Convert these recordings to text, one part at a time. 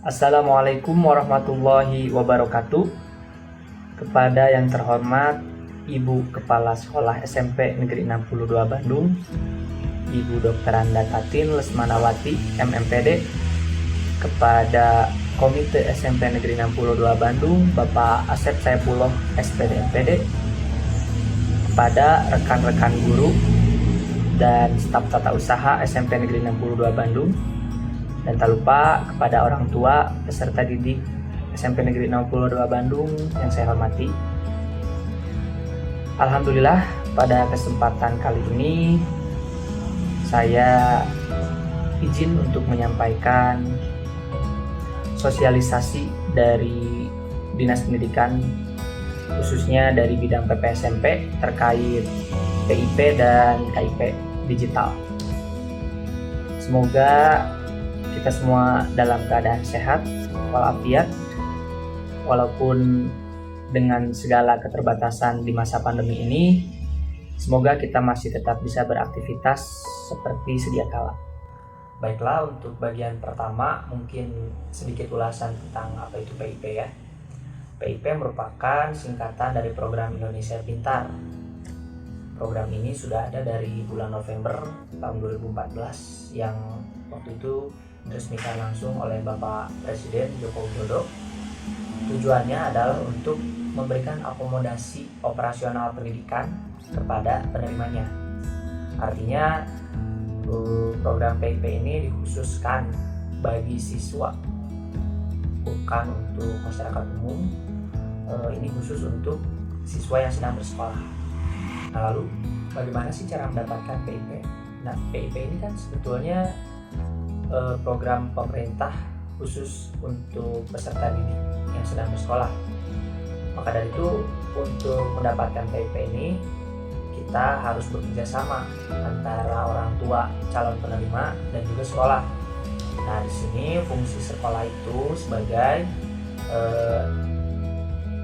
Assalamualaikum warahmatullahi wabarakatuh. Kepada yang terhormat Ibu Kepala Sekolah SMP Negeri 62 Bandung, Ibu Dr. Anda Tatin Lesmanawati MMPD, kepada Komite SMP Negeri 62 Bandung, Bapak Asep Saipullah SPD MPD, kepada rekan-rekan guru dan staf tata usaha SMP Negeri 62 Bandung, dan tak lupa kepada orang tua peserta didik SMP Negeri 62 Bandung yang saya hormati. Alhamdulillah, pada kesempatan kali ini saya izin untuk menyampaikan sosialisasi dari Dinas Pendidikan, khususnya dari bidang PPSMP terkait PIP dan KIP digital. Semoga kita semua dalam keadaan sehat walafiat, walaupun dengan segala keterbatasan di masa pandemi ini. Semoga kita masih tetap bisa beraktivitas seperti sedia kala. Baiklah, untuk bagian pertama mungkin sedikit ulasan tentang apa itu PIP ya. PIP merupakan singkatan dari Program Indonesia Pintar. Program ini sudah ada dari bulan November tahun 2014 yang waktu itu diresmikan langsung oleh Bapak Presiden Joko Widodo. Tujuannya adalah untuk memberikan akomodasi operasional pendidikan kepada penerimanya. Artinya program PIP ini dikhususkan bagi siswa, bukan untuk masyarakat umum. Ini khusus untuk siswa yang sedang bersekolah. Nah, lalu bagaimana sih cara mendapatkan PIP? Nah, PIP ini kan sebetulnya program pemerintah khusus untuk peserta didik yang sedang bersekolah. Maka dari itu, untuk mendapatkan PIP ini kita harus bekerja sama antara orang tua calon penerima dan juga sekolah. Nah, di sini fungsi sekolah itu sebagai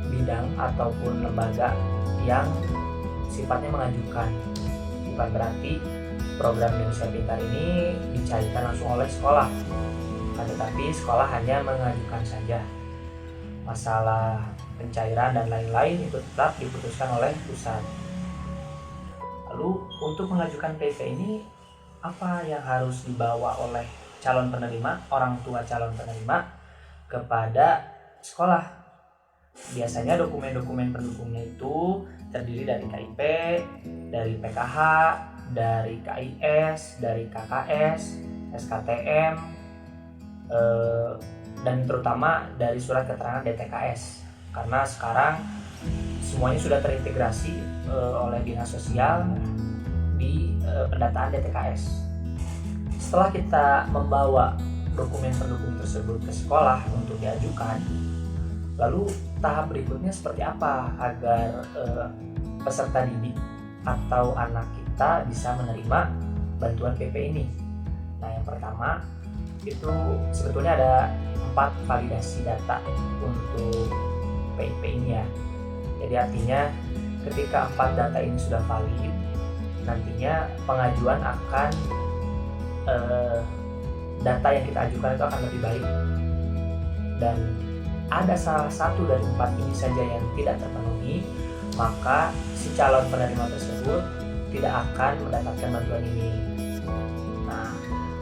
bidang ataupun lembaga yang sifatnya mengajukan. Bukan berarti program Indonesia Pintar ini dicairkan langsung oleh sekolah, tetapi sekolah hanya mengajukan saja. Masalah pencairan dan lain-lain itu tetap diputuskan oleh pusat. Lalu untuk mengajukan PIP ini, apa yang harus dibawa oleh calon penerima, orang tua calon penerima kepada sekolah? Biasanya dokumen-dokumen pendukungnya itu terdiri dari KIP, dari PKH, dari KIS, dari KKS, SKTM, dan terutama dari surat keterangan DTKS. Karena sekarang semuanya sudah terintegrasi oleh Dinas Sosial di pendataan DTKS. Setelah kita membawa dokumen pendukung tersebut ke sekolah untuk diajukan, lalu tahap berikutnya seperti apa agar peserta didik atau anak kita bisa menerima bantuan PIP ini? Nah, yang pertama itu sebetulnya ada 4 validasi data untuk PIP ini ya. Jadi artinya ketika 4 data ini sudah valid, nantinya pengajuan akan data yang kita ajukan itu akan lebih baik. Dan ada salah satu dari 4 ini saja yang tidak terpenuhi, maka si calon penerima tersebut tidak akan mendapatkan bantuan ini. Nah,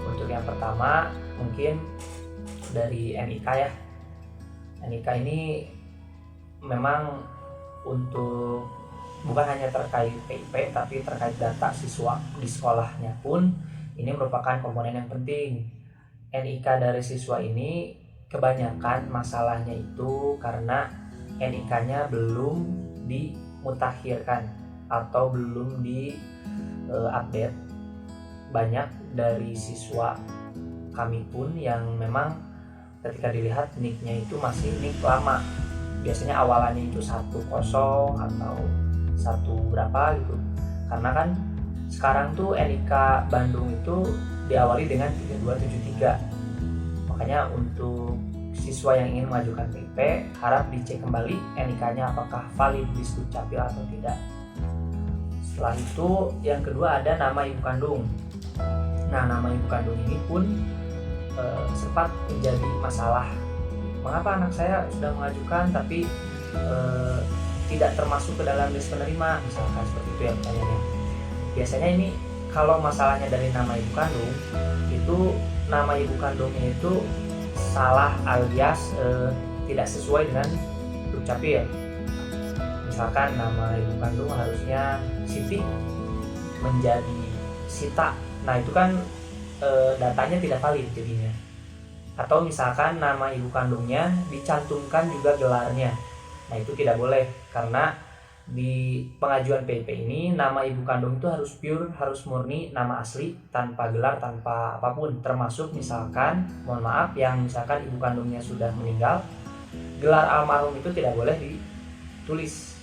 untuk yang pertama mungkin dari NIK ya. NIK ini memang untuk bukan hanya terkait PIP, tapi terkait data siswa di sekolahnya pun ini merupakan komponen yang penting. NIK dari siswa ini kebanyakan masalahnya itu karena NIK-nya belum dimutakhirkan atau belum di-update. Banyak dari siswa kami pun yang memang ketika dilihat NIK-nya itu masih NIK lama. Biasanya awalannya itu 10 atau 1 berapa gitu. Karena kan sekarang tuh NIK Bandung itu diawali dengan 3273. Makanya untuk siswa yang ingin mengajukan PIP harap dicek kembali NIK-nya apakah valid di Dukcapil atau tidak. Setelah itu yang kedua ada nama ibu kandung. Nah, nama ibu kandung ini pun sempat menjadi masalah mengapa anak saya sudah mengajukan tapi tidak termasuk ke dalam list penerima, misalkan seperti itu ya pertanyaannya. Biasanya ini kalau masalahnya dari nama ibu kandung, itu nama ibu kandungnya itu salah alias tidak sesuai dengan dukcapil. Misalkan nama ibu kandung harusnya Siti menjadi Sita, nah itu kan datanya tidak valid jadinya. Atau misalkan nama ibu kandungnya dicantumkan juga gelarnya, nah itu tidak boleh, karena di pengajuan PIP ini nama ibu kandung itu harus pure, harus murni nama asli, tanpa gelar, tanpa apapun, termasuk misalkan, mohon maaf, yang misalkan ibu kandungnya sudah meninggal, gelar almarhum itu tidak boleh ditulis,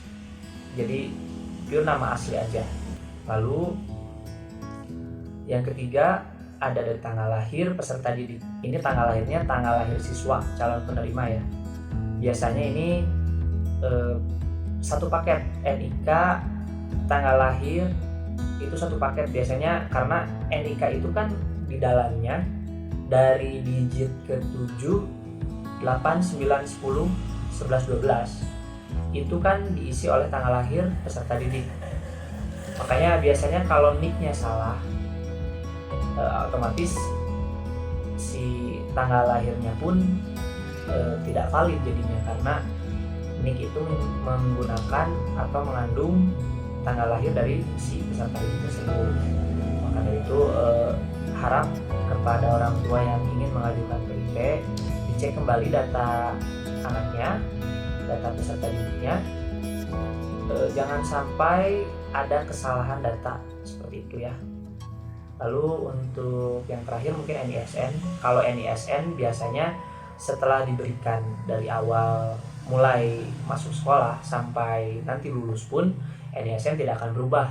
jadi pure nama asli aja. Lalu yang ketiga ada dari tanggal lahir peserta didik. Ini tanggal lahirnya tanggal lahir siswa calon penerima ya. Biasanya ini satu paket, NIK, tanggal lahir itu satu paket biasanya, karena NIK itu kan di dalamnya dari digit ke-7, 8, 9, 10, 11, 12 itu kan diisi oleh tanggal lahir peserta didik. Makanya biasanya kalau nicknya salah, otomatis si tanggal lahirnya pun tidak valid jadinya, karena nick itu menggunakan atau mengandung tanggal lahir dari si peserta didik tersebut. Maka dari itu harap kepada orang tua yang ingin mengajukan PIP, dicek kembali data anaknya, data peserta didiknya, jangan sampai ada kesalahan data seperti itu ya. Lalu untuk yang terakhir mungkin NISN. Kalau NISN biasanya setelah diberikan dari awal mulai masuk sekolah sampai nanti lulus pun, NISN tidak akan berubah.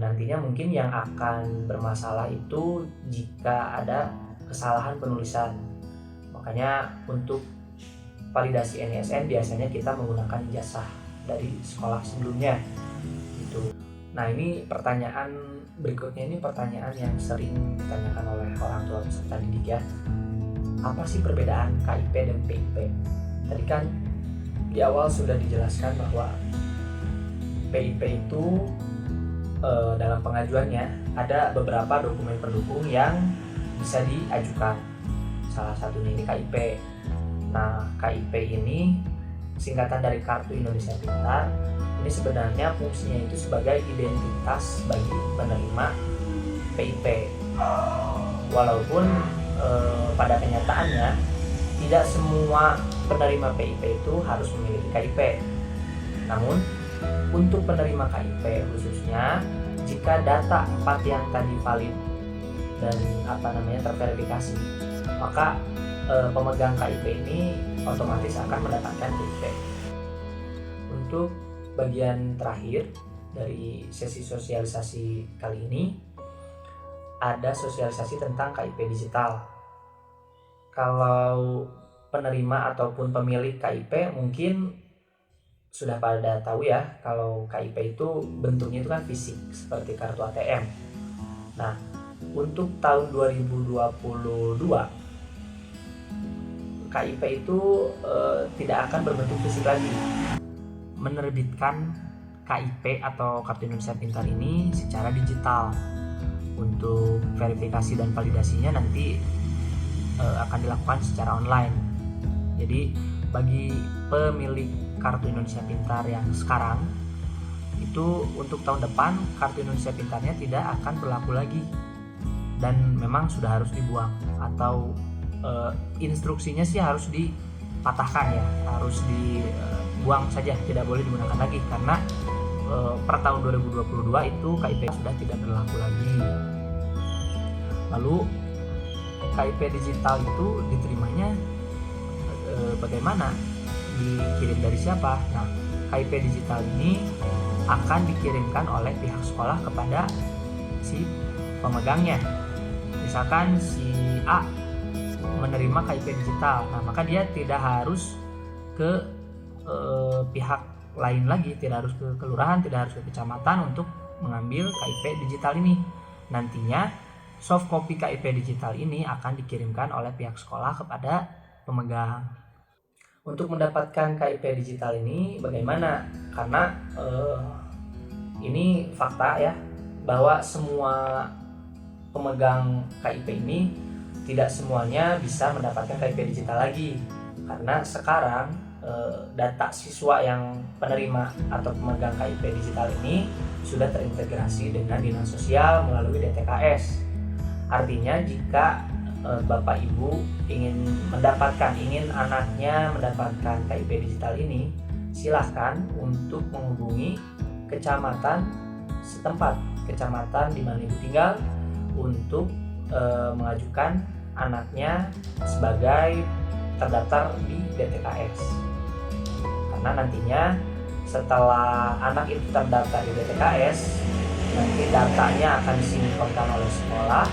Nantinya mungkin yang akan bermasalah itu jika ada kesalahan penulisan. Makanya untuk validasi NISN biasanya kita menggunakan ijazah dari sekolah sebelumnya gitu. Nah, ini pertanyaan berikutnya, ini pertanyaan yang sering ditanyakan oleh orang tua peserta didik ya. Apa sih perbedaan KIP dan PIP? Tadi kan di awal sudah dijelaskan bahwa PIP itu dalam pengajuannya ada beberapa dokumen pendukung yang bisa diajukan. Salah satunya ini KIP. Nah, KIP ini singkatan dari Kartu Indonesia Pintar. Ini sebenarnya fungsinya itu sebagai identitas bagi penerima PIP. Walaupun pada kenyataannya tidak semua penerima PIP itu harus memiliki KIP. Namun untuk penerima KIP khususnya, jika data 4 yang tadi valid dan terverifikasi, maka pemegang KIP ini otomatis akan mendapatkan PIP. Untuk bagian terakhir dari sesi sosialisasi kali ini ada sosialisasi tentang KIP digital. Kalau penerima ataupun pemilik KIP mungkin sudah pada tahu ya, kalau KIP itu bentuknya itu kan fisik seperti kartu ATM. Nah, untuk tahun 2022 KIP itu tidak akan berbentuk fisik lagi. Menerbitkan KIP atau Kartu Indonesia Pintar ini secara digital. Untuk verifikasi dan validasinya nanti akan dilakukan secara online. Jadi bagi pemilik Kartu Indonesia Pintar yang sekarang itu, untuk tahun depan Kartu Indonesia Pintarnya tidak akan berlaku lagi dan memang sudah harus dibuang, atau instruksinya sih harus dipatahkan ya, harus dibuang saja, tidak boleh digunakan lagi, karena per tahun 2022 itu KIP sudah tidak berlaku lagi. Lalu KIP digital itu diterimanya bagaimana? Dikirim dari siapa? Nah, KIP digital ini akan dikirimkan oleh pihak sekolah kepada si pemegangnya. Misalkan si A menerima KIP digital, nah maka dia tidak harus ke pihak lain lagi, tidak harus ke kelurahan, tidak harus ke kecamatan untuk mengambil KIP digital ini. Nantinya soft copy KIP digital ini akan dikirimkan oleh pihak sekolah kepada pemegang. Untuk mendapatkan KIP digital ini bagaimana? Karena ini fakta ya, bahwa semua pemegang KIP ini tidak semuanya bisa mendapatkan KIP digital lagi, karena sekarang data siswa yang penerima atau pemegang KIP digital ini sudah terintegrasi dengan Dinas Sosial melalui DTKS. Artinya jika Bapak Ibu ingin anaknya mendapatkan KIP digital ini, silahkan untuk menghubungi kecamatan setempat, kecamatan di mana Ibu tinggal, untuk mengajukan anaknya sebagai terdaftar di DTKS. Karena nantinya setelah anak itu terdaftar di DTKS, nanti datanya akan disinkronkan oleh sekolah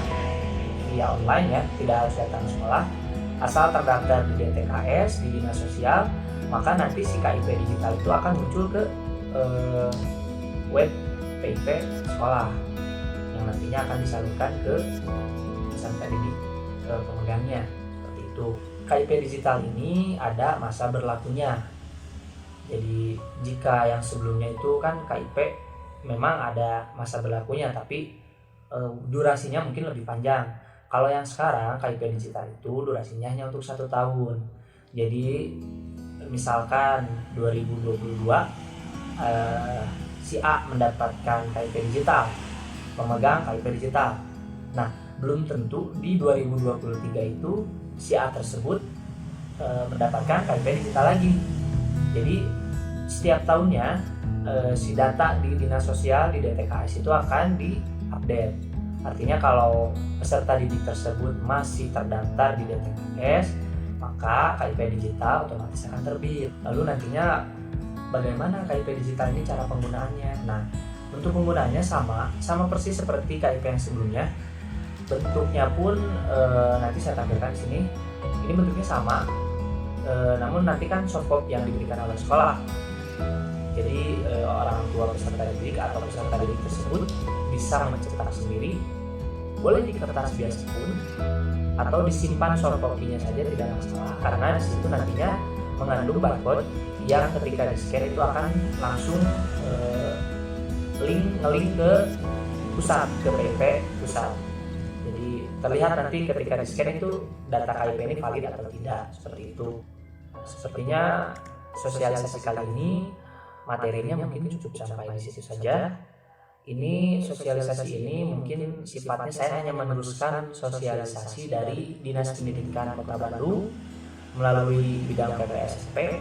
via online ya, tidak harus datang ke sekolah. Asal terdaftar di DTKS, di Dinas Sosial, maka nanti si KIP digital itu akan muncul ke web PIP sekolah yang nantinya akan disalurkan ke peserta didik pemegangnya. Seperti itu. KIP digital ini ada masa berlakunya. Jadi jika yang sebelumnya itu kan KIP memang ada masa berlakunya, tapi durasinya mungkin lebih panjang. Kalau yang sekarang KIP digital itu durasinya hanya untuk 1 tahun. Jadi misalkan 2022 si A mendapatkan KIP digital, pemegang KIP digital. Nah, belum tentu di 2023 itu si A tersebut mendapatkan KIP digital lagi. Jadi setiap tahunnya si data di Dinas Sosial, di DTKS itu akan diupdate. Artinya kalau peserta didik tersebut masih terdaftar di DTKS, maka KIP digital otomatis akan terbit. Lalu nantinya bagaimana KIP digital ini cara penggunaannya? Nah, untuk penggunaannya sama persis seperti KIP yang sebelumnya. Bentuknya pun nanti saya tampilkan di sini. Ini bentuknya sama, namun nanti kan softcopy yang diberikan oleh sekolah. Jadi orang tua peserta didik atau peserta didik tersebut bisa mencetak sendiri, boleh di kertas biasa pun, atau disimpan softcopy-nya saja, tidak masalah, karena di situ nantinya mengandung barcode yang ketika di-scan itu akan langsung ngelink ke pusat, ke PIP pusat. Jadi terlihat nanti ketika di-scan itu data KIP ini valid atau tidak, seperti itu. Sepertinya sosialisasi kali ini materinya mungkin cukup sampai di situ saja. Ini sosialisasi ini mungkin sifatnya saya hanya meneruskan sosialisasi dari Dinas Pendidikan Kota Bandung melalui bidang PPSP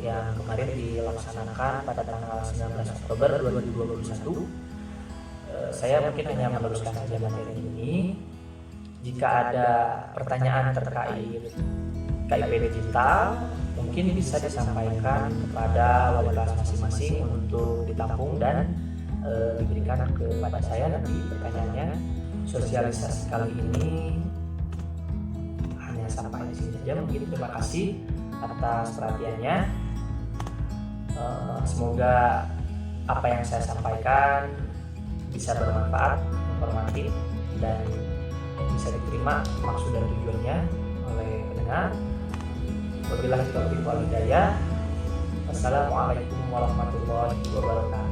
yang kemarin dilaksanakan pada tanggal 19 Oktober 2021. Saya mungkin hanya meneruskan saja materi ini. Jika ada pertanyaan terkait KIP digital, mungkin bisa disampaikan kepada wali kelas masing-masing untuk ditampung dan diberikan kepada saya nanti pertanyaannya. Sosialisasi kali ini hanya sampai di sini saja. Mungkin terima kasih atas perhatiannya. Semoga apa yang saya sampaikan bisa bermanfaat, informatif, dan bisa diterima maksud dan tujuannya oleh pendengar. Wabillahi taufiq wal hidayah. Wassalamualaikum warahmatullahi wabarakatuh.